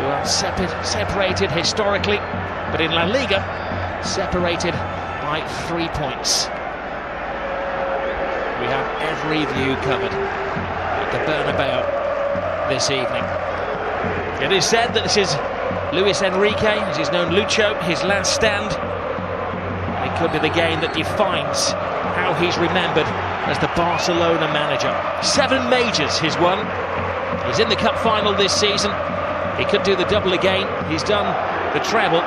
are separated historically, but in La Liga, separated by 3 points. We have every view covered at the Bernabeu this evening. It is said that this is Luis Enrique, as he's known Lucho, his last stand. It could be the game that defines how he's remembered as the Barcelona manager. 7 majors he's won. He's in the cup final this season. He could do the double again. He's done the treble,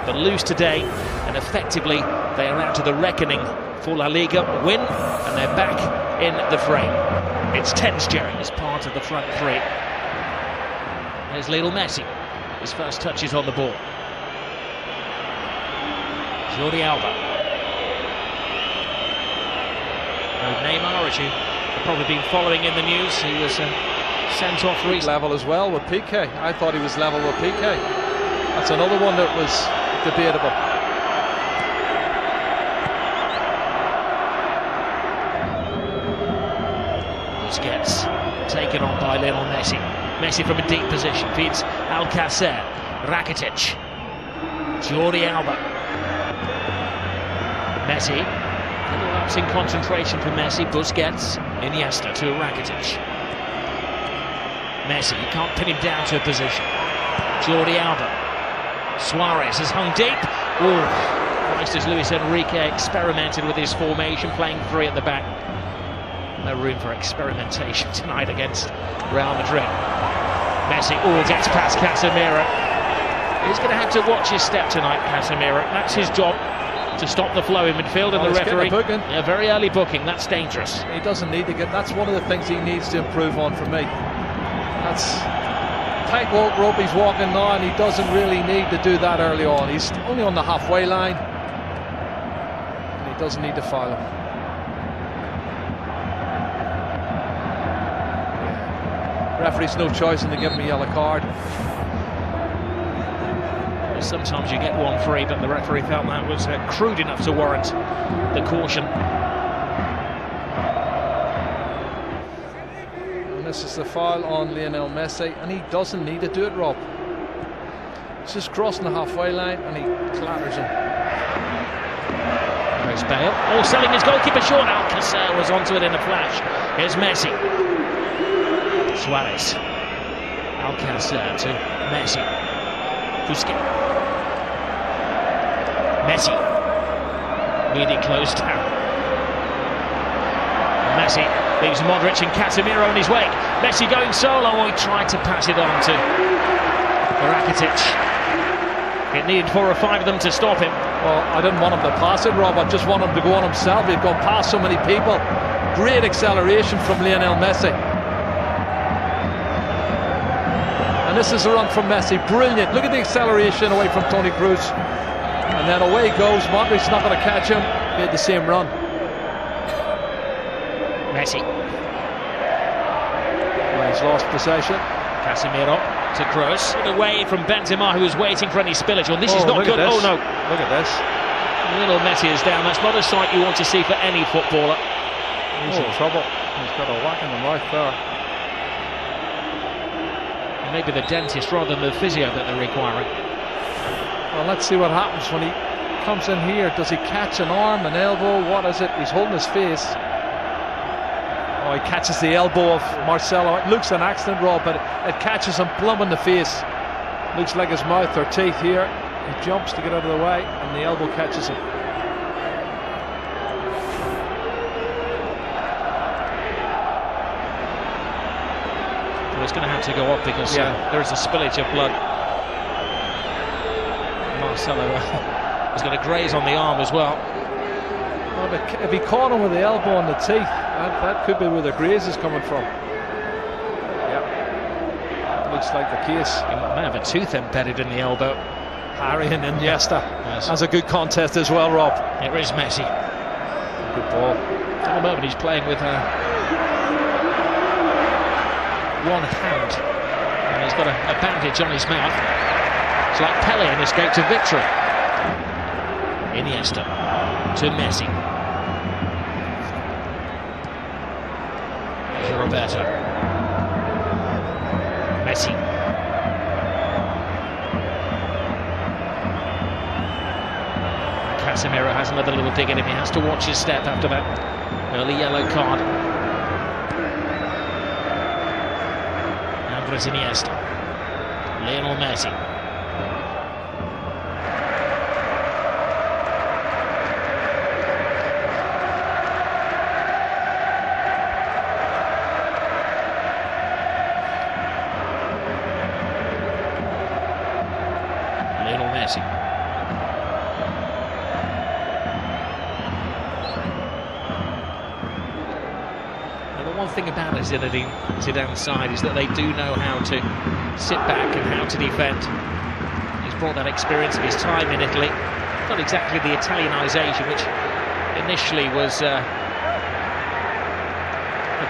but lose today, and effectively they are out to the reckoning for La Liga. Win, and they're back in the frame. It's tense, Jerry, as part of the front three. There's Lionel Messi. His first touch is on the ball. Jordi Alba. Neymar, as you have probably been following in the news, he was sent off recently. Level as well with Piqué. I thought he was level with Piqué. That's another one that was debatable. Busquets taken on by Lionel Messi. Messi from a deep position feeds Alcacer. Rakitic. Jordi Alba. Messi. Little lapse in concentration for Messi. Busquets. Iniesta to Rakitic. Messi, you can't pin him down to a position. Jordi Alba. Suarez has hung deep. Christ, as Luis Enrique experimented with his formation, playing 3 at the back. No room for experimentation tonight against Real Madrid. Messi gets past Casemiro. He's going to have to watch his step tonight, Casemiro. That's his job, to stop the flow in midfield, and the referee. A very early booking, that's dangerous. He doesn't need to get. That's one of the things he needs to improve on for me. That's tight rope he's walking now, and he doesn't really need to do that early on. He's only on the halfway line, and he doesn't need to foul him. Referee's no choice in to give him a yellow card. Sometimes you get one free, but the referee felt that was crude enough to warrant the caution. And this is the foul on Lionel Messi, and he doesn't need to do it, Rob. He's just crossing the halfway line, and he clatters him. There's Bale, selling his goalkeeper short. Alcacer was onto it in a flash. Here's Messi. Suarez. Alcacer to Messi. Busquets. Messi. Really closed down. Messi leaves Modric and Casemiro in his wake. Messi going solo. He tried to pass it on to Rakitic. It needed 4 or 5 of them to stop him. Well, I didn't want him to pass it, Rob. I just want him to go on himself. He'd gone past so many people. Great acceleration from Lionel Messi. And this is a run from Messi. Brilliant. Look at the acceleration away from Toni Kroos. And then away goes. Modric's not going to catch him. He had the same run. Messi. Well, he's lost possession. Casemiro to Kroos. Away from Benzema, who was waiting for any spillage. Well, this is not good. Oh no. Look at this. Little Messi is down. That's not a sight you want to see for any footballer. He's in trouble. He's got a whack in the mouth there. Maybe the dentist rather than the physio that they're requiring. Well, let's see what happens when he comes in here. Does he catch an arm, an elbow? What is it? He's holding his face. Oh, he catches the elbow of Marcelo. It looks an accident, Rob, but it catches him plumb in the face. Looks like his mouth or teeth here. He jumps to get out of the way, and the elbow catches him. He's going to have to go up because there is a spillage of blood. Marcelo is going to graze on the arm as well. Well, but if he caught him with the elbow on the teeth, that could be where the graze is coming from. Yeah, looks like the case. He might have a tooth embedded in the elbow. Harry and Iniesta. Yes. That's a good contest as well, Rob. Here is Messi. Good ball. At the moment he's playing with one hand, and he's got a bandage on his mouth. It's like Pele in Escape to Victory. Iniesta to Messi. Here's Roberto. Messi. Casemiro has another little dig at him. He has to watch his step after that early yellow card. Andres Iniesta. Lionel Messi. Lionel Messi. One thing about Zinedine Zidane's side is that they do know how to sit back and how to defend. He's brought that experience of his time in Italy. Not exactly the Italianisation, which initially was a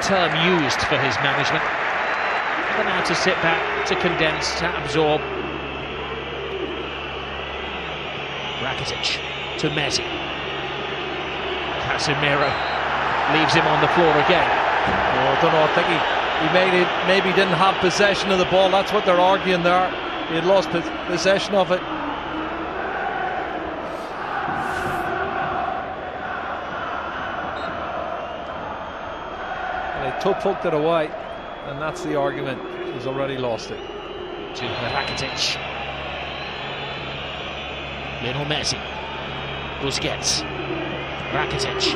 term used for his management. But now to sit back, to condense, to absorb. Rakitic to Messi. Casemiro leaves him on the floor again. Oh, I don't know, I think he maybe didn't have possession of the ball. That's what they're arguing there. He had lost possession of it. And they toe-poked it away, and that's the argument. He's already lost it. To Rakitic. Lionel Messi. Busquets. Rakitic.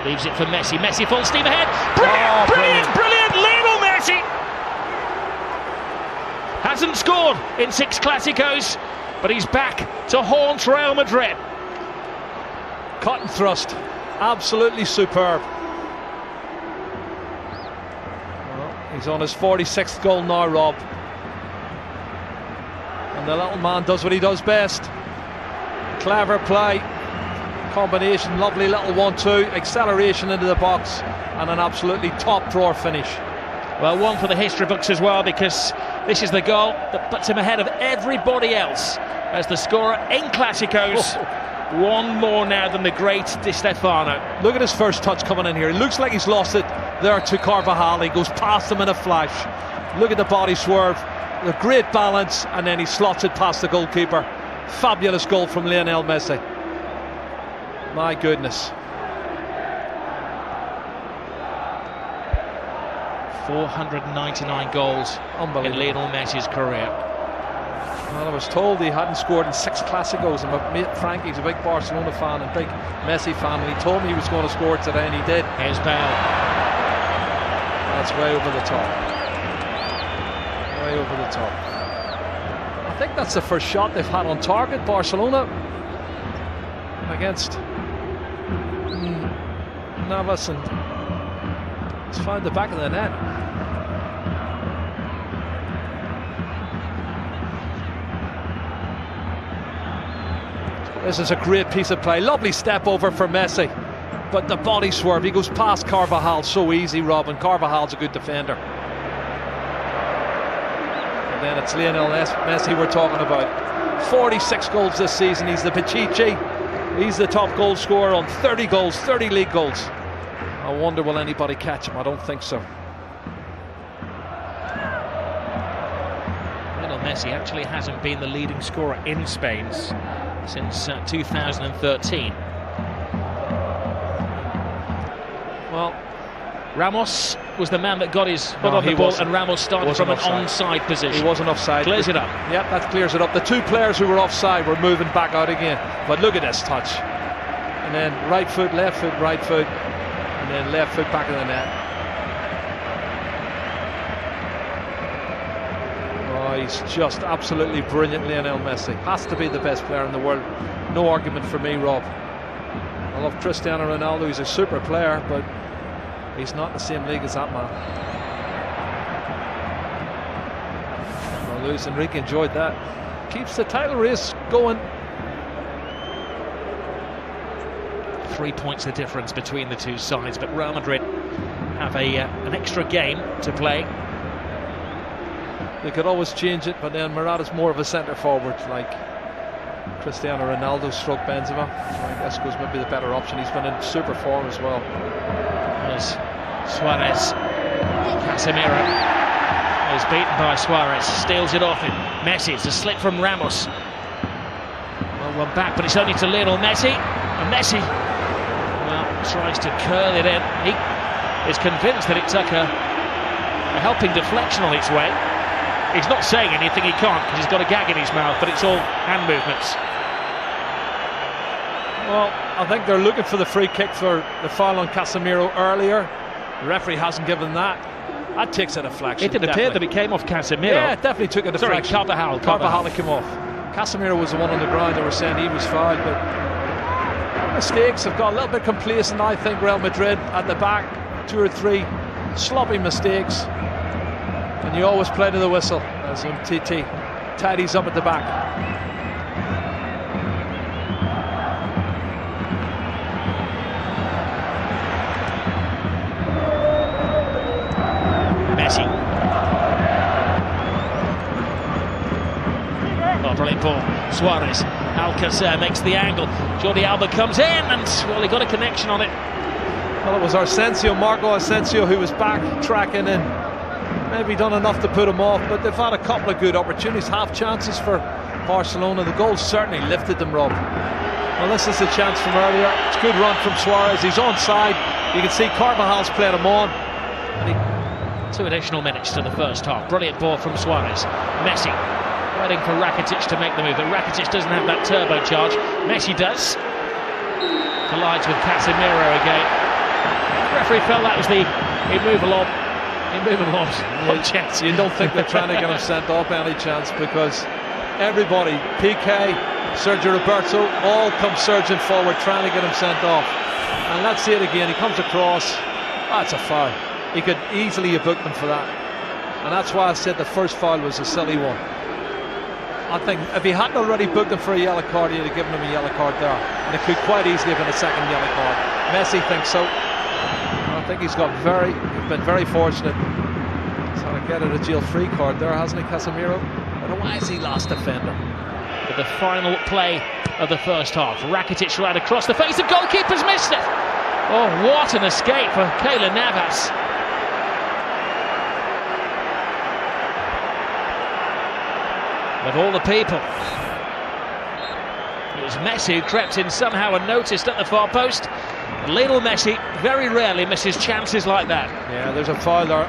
Leaves it for Messi. Messi full steam ahead. Brilliant! Lionel Messi hasn't scored in 6 Clásicos, but he's back to haunt Real Madrid. Cut and thrust, absolutely superb. Well, he's on his 46th goal now, Rob. And the little man does what he does best. Clever play. Combination, lovely little 1-2, acceleration into the box, and an absolutely top drawer finish. Well, one for the history books as well, because this is the goal that puts him ahead of everybody else as the scorer in Clásicos. One more now than the great Di Stefano. Look at his first touch coming in here. He looks like he's lost it there to Carvajal. He goes past him in a flash. Look at the body swerve, the great balance, and then he slots it past the goalkeeper. Fabulous goal from Lionel Messi. My goodness. 499 goals in Lionel Messi's career. Well, I was told he hadn't scored in 6 Clásicos, and my mate Frankie's a big Barcelona fan and big Messi fan, and he told me he was going to score today, and he did. Here's Bale. That's way over the top. Way over the top. I think that's the first shot they've had on target, Barcelona, against Navas, and he's found the back of the net. This is a great piece of play. Lovely step over for Messi, but the body swerve, he goes past Carvajal so easy, Rob, and Carvajal's a good defender. And then it's Lionel Messi we're talking about. 46 goals this season. He's the Pichichi. He's the top goal scorer on 30 goals, 30 league goals. I wonder will anybody catch him? I don't think so. Lionel Messi actually hasn't been the leading scorer in Spain since 2013. Well, Ramos was the man that got his foot on the ball, and Ramos started from an onside position. He wasn't offside. Clears it up. Yep, that clears it up. The 2 players who were offside were moving back out again. But look at this touch. And then right foot, right foot, and then left foot back of the net. Oh, he's just absolutely brilliant, Lionel Messi. Has to be the best player in the world. No argument for me, Rob. I love Cristiano Ronaldo. He's a super player, but he's not in the same league as that man. Well, Luis Enrique enjoyed that. Keeps the title race going. 3 points the difference between the two sides, but Real Madrid have an extra game to play. They could always change it, but then Morata's more of a centre forward, like Cristiano Ronaldo stroke Benzema. I guess goes maybe the better option. He's been in super form as well. There's Suarez. Casemiro is beaten by Suarez, steals it off him. Messi, it's a slip from Ramos. Well, one back, but it's only to Lionel Messi. And Messi, well, tries to curl it in. He is convinced that it took a helping deflection on its way. He's not saying anything, he can't, because he's got a gag in his mouth, but it's all hand movements. Well, I think they're looking for the free kick for the foul on Casemiro earlier. The referee hasn't given that. That takes a deflection. It did appear that it came off Casemiro. Yeah, it definitely took a deflection. Sorry, Carvajal. Carvajal came off. Casemiro was the one on the ground. They were saying he was fouled, but mistakes have got a little bit complacent, I think. Real Madrid at the back, 2 or 3 sloppy mistakes, and you always play to the whistle as TT tidies up at the back. Messi. Oh, brilliant ball. Suarez. Alcacer makes the angle. Jordi Alba comes in, and well, he got a connection on it. Well, it was Marco Asensio, who was backtracking and maybe done enough to put him off, but they've had a couple of good opportunities, half chances for Barcelona. The goal certainly lifted them, Rob. Well, this is the chance from earlier. It's a good run from Suarez. He's onside. You can see Carvajal's played him on. And 2 additional minutes to the first half. Brilliant ball from Suarez. Messi waiting for Rakitic to make the move, but Rakitic doesn't have that turbocharge. Messi does. Collides with Casemiro again. The referee felt that was the move along. Chance. You don't think they're trying to get him sent off any chance, because everybody, PK, Sergio Roberto, all come surging forward trying to get him sent off. And let's see it again. He comes across. That's a foul. He could easily have booked him for that. And that's why I said the first foul was a silly one. I think if he hadn't already booked him for a yellow card, he'd have given him a yellow card there. And it could quite easily have been a second yellow card. Messi thinks so. I think he's been very fortunate. He's trying to get a jail-free card there, hasn't he, Casemiro? But why is he last defender? But the final play of the first half. Rakitic right across the face. The goalkeeper's missed it. Oh, what an escape for Keylor Navas. Of all the people, it was Messi who crept in somehow unnoticed at the far post. Lionel Messi very rarely misses chances like that. Yeah, there's a foul there.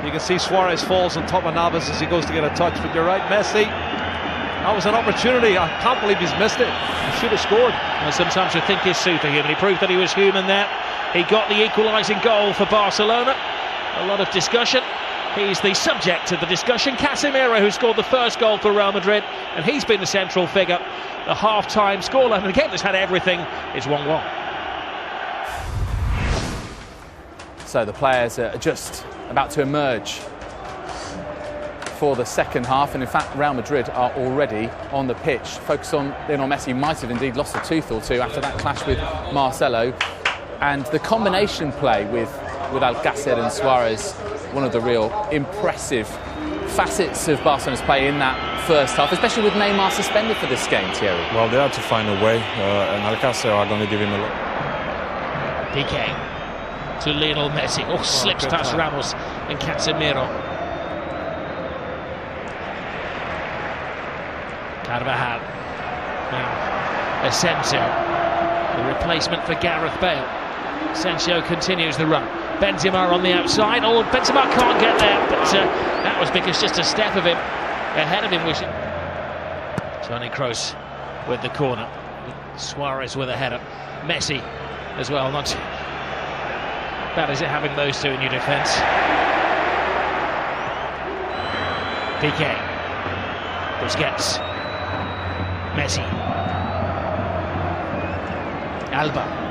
You can see Suarez falls on top of Navas as he goes to get a touch, but you're right, Messi, that was an opportunity. I can't believe he's missed it. He should have scored. Well, sometimes you think he's superhuman. He proved that he was human there. He got the equalising goal for Barcelona. A lot of discussion. He's the subject of the discussion. Casemiro, who scored the first goal for Real Madrid, and he's been the central figure. The half-time scoreline, and a game that's had everything, is 1-1. So the players are just about to emerge for the second half, and in fact Real Madrid are already on the pitch. Focus on Lionel Messi. Might have indeed lost a tooth or two after that clash with Marcelo, and the combination play with Alcacer and Suarez, one of the real impressive facets of Barcelona's play in that first half, especially with Neymar suspended for this game, Thierry. Well, they had to find a way, and Alcacer are going to give him a look. PK to Lionel Messi. Oh, slips past time. Ramos and Casemiro. Carvajal. Now, Asensio, the replacement for Gareth Bale. Asensio continues the run. Benzema on the outside. Oh, Benzema can't get there, but that was because just a step of him ahead of him was Toni Kroos with the corner. Suarez with a header. Messi as well. Not bad is it having those two in your defence. PK. Busquets. Messi. Alba.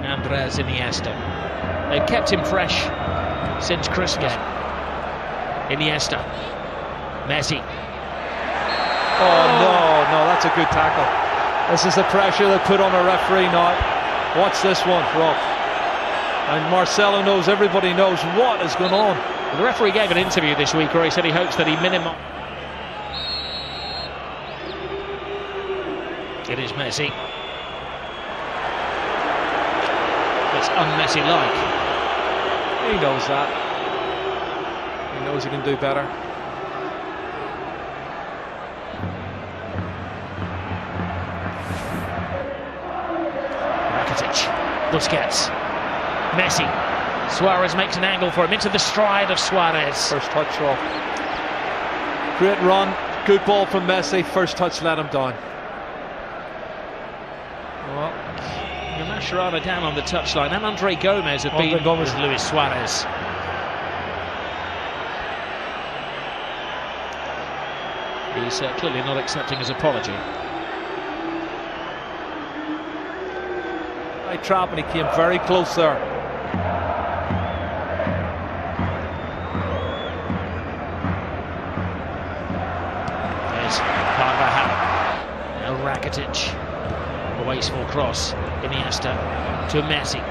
Andres Iniesta. They've kept him fresh since Christmas. Iniesta. Messi. Oh no, that's a good tackle. This is the pressure they put on a referee now. Watch this one, Rob. And Marcelo knows, everybody knows what is going on. The referee gave an interview this week where he said he hopes that he minimises. It is Messi. It's un-Messi-like. He knows that. He knows he can do better. Busquets. Messi. Suarez makes an angle for him into the stride of Suarez. First touch, Rob. Great run, good ball from Messi. First touch let him down. Well, Mascherano down on the touchline, and Andre Gomez have been with Luis Suarez. He's clearly not accepting his apology. Right trap, and he came very close there. There's Carvajal. Now Rakitic. A wasteful cross. Iniesta to Messi.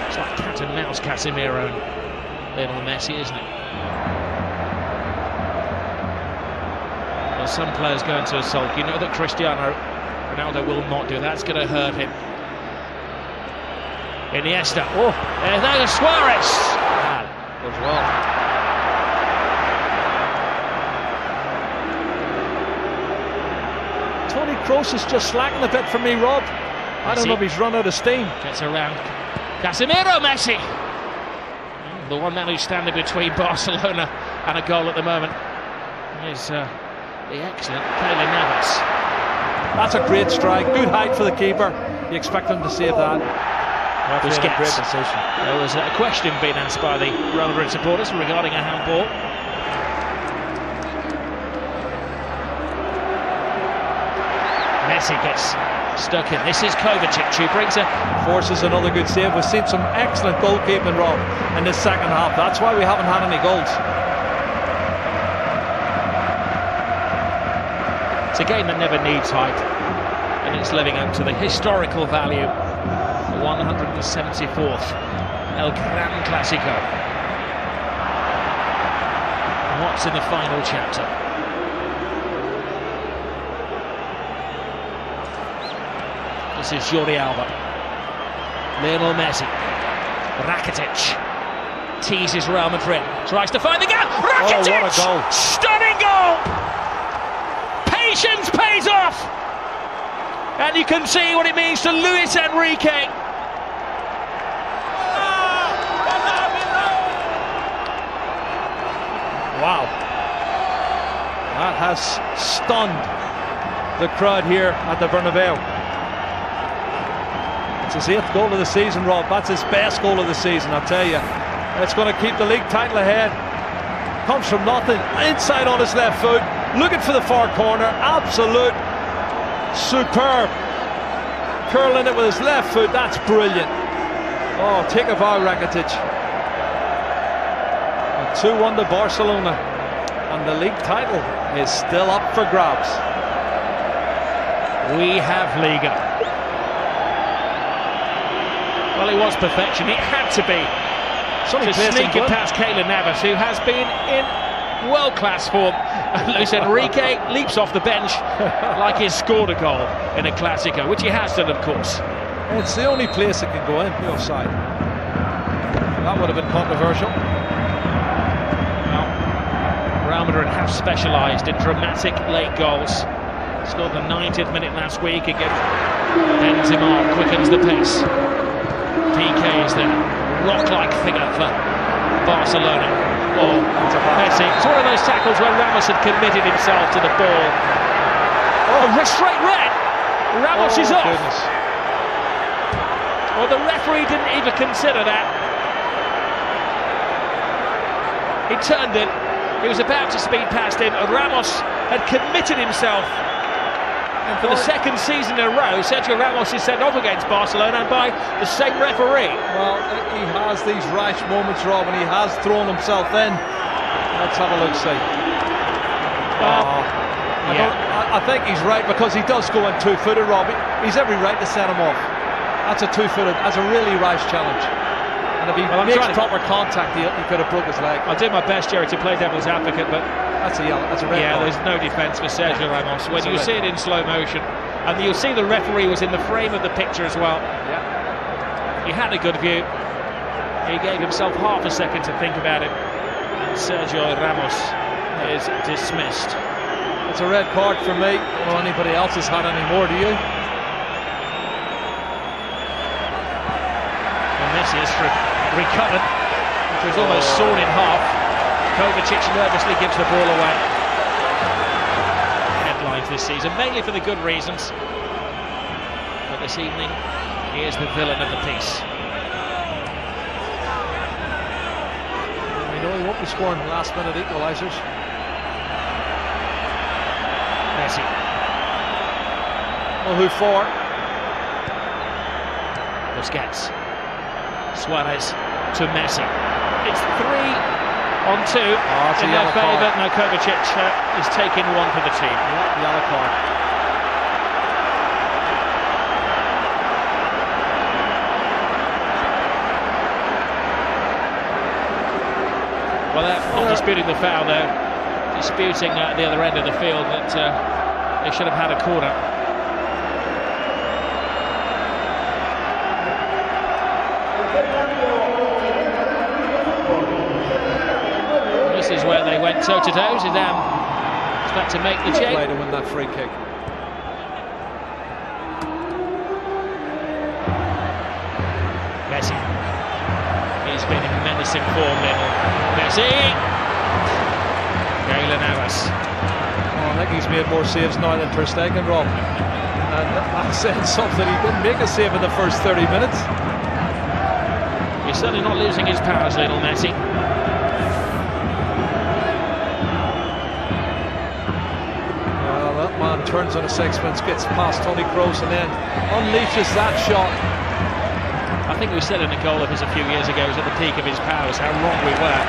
It's like cat and mouse, Casemiro and Lionel Messi, isn't it? Well, some players go into a sulk. You know that Cristiano Ronaldo will not do that. It's going to hurt him. Iniesta. Oh, there's Suarez. As well. Toni Kroos is just slacking a bit for me, Rob. I don't know if he's run out of steam. Gets around. Casemiro, Messi. The one man who's standing between Barcelona and a goal at the moment is the excellent Keylor Navas. That's a great strike. Good height for the keeper. You expect him to save that. Busquets. Great position. There was a question being asked by the Real Madrid supporters regarding a handball. Messi gets stuck in. This is Kovacic who brings it. Forces another good save. We've seen some excellent goalkeeping, Rob, in this second half. That's why we haven't had any goals. It's a game that never needs hype, and it's living up to the historical value. The 174th El Gran Clásico. What's in the final chapter? This is Jordi Alba. Lionel Messi. Rakitic teases Real Madrid. Tries to find the gap. Rakitic! Oh, what a goal. Stunning goal! Patience pays off! And you can see what it means to Luis Enrique. Wow. That has stunned the crowd here at the Bernabeu. It's his 8th goal of the season, Rob. That's his best goal of the season, I'll tell you. It's going to keep the league title ahead. Comes from nothing, inside on his left foot, looking for the far corner. Absolute superb. Curling it with his left foot, that's brilliant. Oh, take a bow, Rakitic. 2-1 to Barcelona, and the league title is still up for grabs. We have Liga. Well, it was perfection. It had to be. To sneak it past Keylor Navas, who has been in world-class form. Luis Enrique leaps off the bench like he's scored a goal in a Clásico, which he has done, of course. It's the only place it can go in, the offside. That would have been controversial. Well, Real Madrid have specialised in dramatic late goals. Scored the 90th minute last week against Benzema, quickens the pace. PK is there. Rock-like figure for Barcelona. Oh, Messi. It's one of those tackles where Ramos had committed himself to the ball. Oh, straight red. Ramos is off. Goodness. Well, the referee didn't even consider that. He turned it. He was about to speed past him. Ramos had committed himself. And for the second season in a row, Sergio Ramos is sent off against Barcelona and by the same referee. Well, he has these rash moments, Rob, and he has thrown himself in. Let's have a look, see. I think he's right, because he does go in two-footed, Rob. He's every right to set him off. That's a two-footed, that's a really rash challenge. And if he makes proper contact, he could have broke his leg. I'll do my best, Jerry, to play devil's advocate, but that's a yellow. That's a red card. There's no defence for Sergio Ramos. When you see it in slow motion, and you'll see the referee was in the frame of the picture as well. Yeah. He had a good view. He gave himself half a second to think about it. And Sergio Ramos is dismissed. It's a red card for me. I don't know anybody else has had any more, do you? And Messi has recovered, which was almost sawn in half. Kovacic nervously gives the ball away. Headlines this season, mainly for the good reasons. But this evening, he is the villain of the piece. We know he won't be scoring last-minute equalisers. Messi. Well, who for? Busquets. Suarez to Messi. It's 3-on-2 in their favour. No, Kovacic is taking one for the team. Yeah, yellow card. Well, they're not disputing the foul, they're disputing at the other end of the field that they should have had a corner. This is where they went toe-to-toe. Zidane is about to make the change. Way to win that free kick. Messi. He's been in menacing form, Lionel Messi. I think he's made more saves now than Ter Stegen, Rob. And I said something, he didn't make a save in the first 30 minutes. He's certainly not losing his powers, Lionel Messi. Well, that man turns on a sixpence, gets past Toni Kroos and then unleashes that shot. I think we said in a goal of his a few years ago, he was at the peak of his powers, how wrong we were.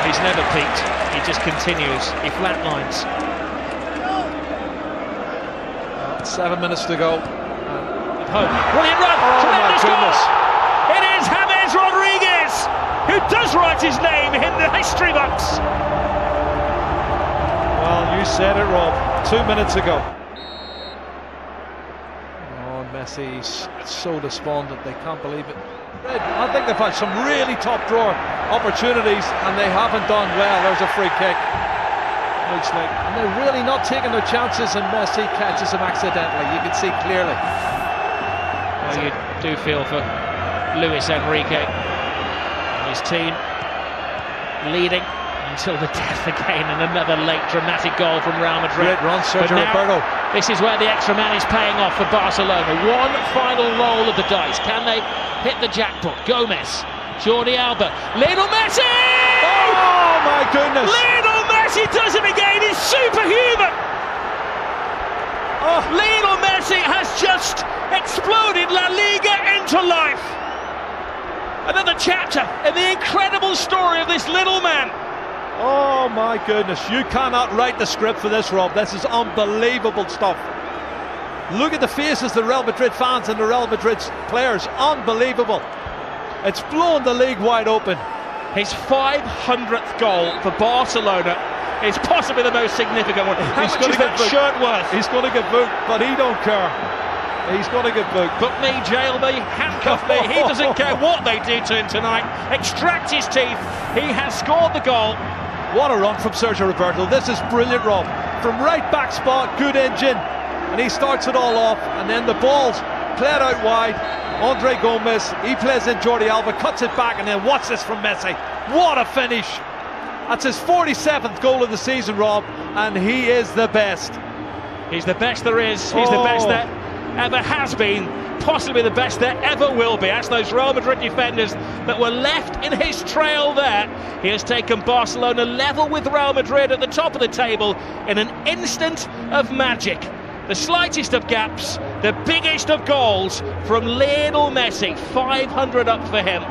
He's never peaked, he just continues, he flatlines. 7 minutes to go. Home. Brilliant run! Oh, tremendous my goodness. goal! It is James Rodriguez, who does write his name in the history books. Well, you said it, Rob, 2 minutes ago. Oh, Messi's so despondent, they can't believe it. I think they've had some really top drawer opportunities and they haven't done well. There's a free kick. Looks like, and they're really not taking their chances, and Messi catches him accidentally. You can see clearly. Well, you do feel for Luis Enrique and his team, leading until the death again, and another late dramatic goal from Real Madrid. Great run, Sergio Roberto. This is where the extra man is paying off for Barcelona. One final roll of the dice. Can they hit the jackpot? Gomez, Jordi Alba, Lionel Messi! Oh my goodness! Lionel Messi does it again. He's superhuman. Oh, Lionel Messi has just exploded La Liga into life. Another chapter in the incredible story of this little man. Oh my goodness, you cannot write the script for this, Rob. This is unbelievable stuff. Look at the faces of the Real Madrid fans and the Real Madrid players. Unbelievable. It's blown the league wide open. His 500th goal for Barcelona is possibly the most significant one. How much is that shirt worth? He's going to get booked, but he don't care. He's going to get booked. Book me, jail me, handcuff me. He doesn't care what they do to him tonight. Extract his teeth. He has scored the goal. What a run from Sergio Roberto. This is brilliant, Rob. From right back spot, good engine. And he starts it all off. And then the ball's played out wide. Andre Gomez, he plays in Jordi Alba, cuts it back, and then watch this from Messi. What a finish. That's his 47th goal of the season, Rob, and he is the best. He's the best there is. He's the best there ever has been, possibly the best there ever will be. That's those Real Madrid defenders that were left in his trail there. He has taken Barcelona level with Real Madrid at the top of the table in an instant of magic. The slightest of gaps, the biggest of goals from Lionel Messi. 500 up for him.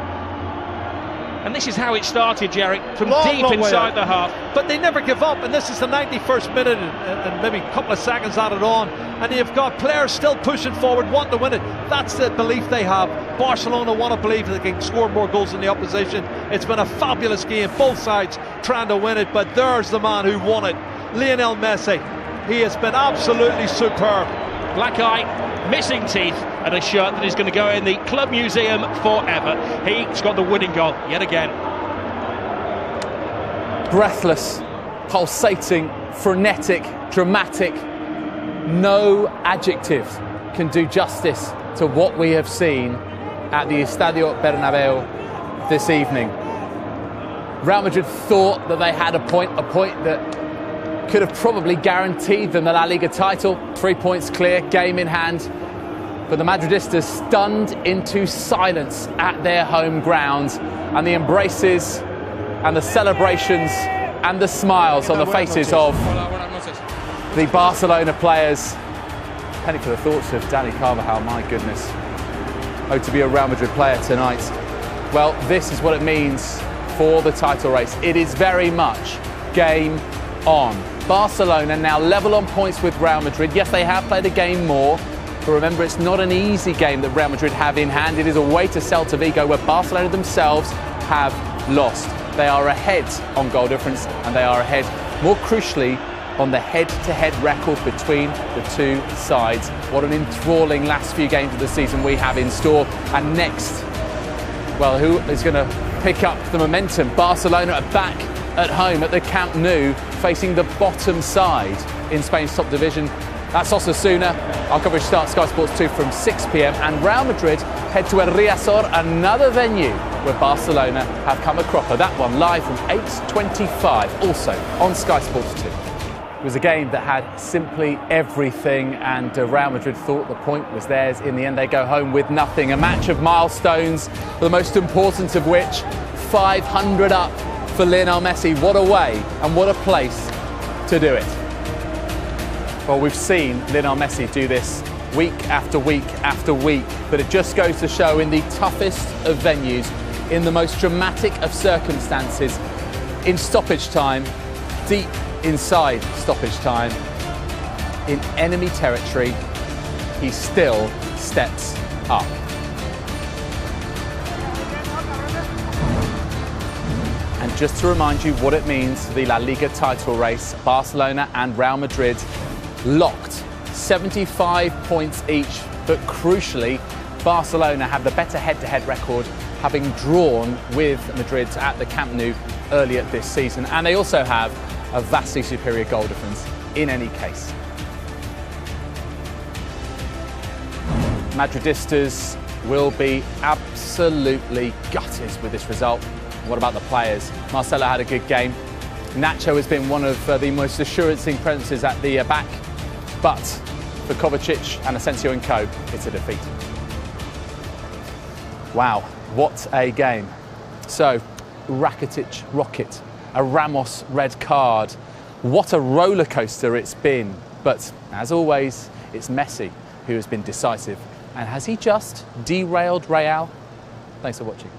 And this is how it started, Jerry, from deep inside the half. But they never give up, and this is the 91st minute and maybe a couple of seconds added on, and you've got players still pushing forward, wanting to win it. That's the belief they have. Barcelona want to believe they can score more goals than the opposition. It's been a fabulous game, both sides trying to win it, but there's the man who won it, Lionel Messi. He has been absolutely superb. Black eye, missing teeth, and a shirt that is going to go in the club museum forever. He's got the winning goal yet again. Breathless, pulsating, frenetic, dramatic. No adjective can do justice to what we have seen at the Estadio Bernabeu this evening. Real Madrid thought that they had a point that could have probably guaranteed them the La Liga title. 3 points clear, game in hand. But the Madridistas stunned into silence at their home ground, and the embraces and the celebrations and the smiles on the faces of the Barcelona players. Penny for the thoughts of Dani Carvajal, my goodness. Oh, to be a Real Madrid player tonight. Well, this is what it means for the title race. It is very much game on. Barcelona now level on points with Real Madrid. Yes, they have played a game more, but remember, it's not an easy game that Real Madrid have in hand. It is away to Celta Vigo, where Barcelona themselves have lost. They are ahead on goal difference, and they are ahead, more crucially, on the head-to-head record between the two sides. What an enthralling last few games of the season we have in store. And next, well, who is going to pick up the momentum? Barcelona are back at home at the Camp Nou, facing the bottom side in Spain's top division. That's Osasuna. Our coverage starts Sky Sports 2 from 6 p.m. and Real Madrid head to El Riazor, another venue where Barcelona have come a cropper. That one live from 8:25, also on Sky Sports 2. It was a game that had simply everything, and Real Madrid thought the point was theirs. In the end, they go home with nothing. A match of milestones, the most important of which, 500 up for Lionel Messi. What a way and what a place to do it. Well, we've seen Lionel Messi do this week after week after week, but it just goes to show, in the toughest of venues, in the most dramatic of circumstances, in stoppage time, deep inside stoppage time, in enemy territory, he still steps up. And just to remind you what it means for the La Liga title race, Barcelona and Real Madrid locked, 75 points each, but crucially, Barcelona have the better head-to-head record, having drawn with Madrid at the Camp Nou earlier this season, and they also have a vastly superior goal difference in any case. Madridistas will be absolutely gutted with this result. What about the players? Marcelo had a good game. Nacho has been one of the most assuring presences at the back, but for Kovacic and Asensio and co, it's a defeat. Wow, what a game. So, Rakitic rocket, a Ramos red card. What a roller coaster it's been. But as always, it's Messi who has been decisive. And has he just derailed Real? Thanks for watching.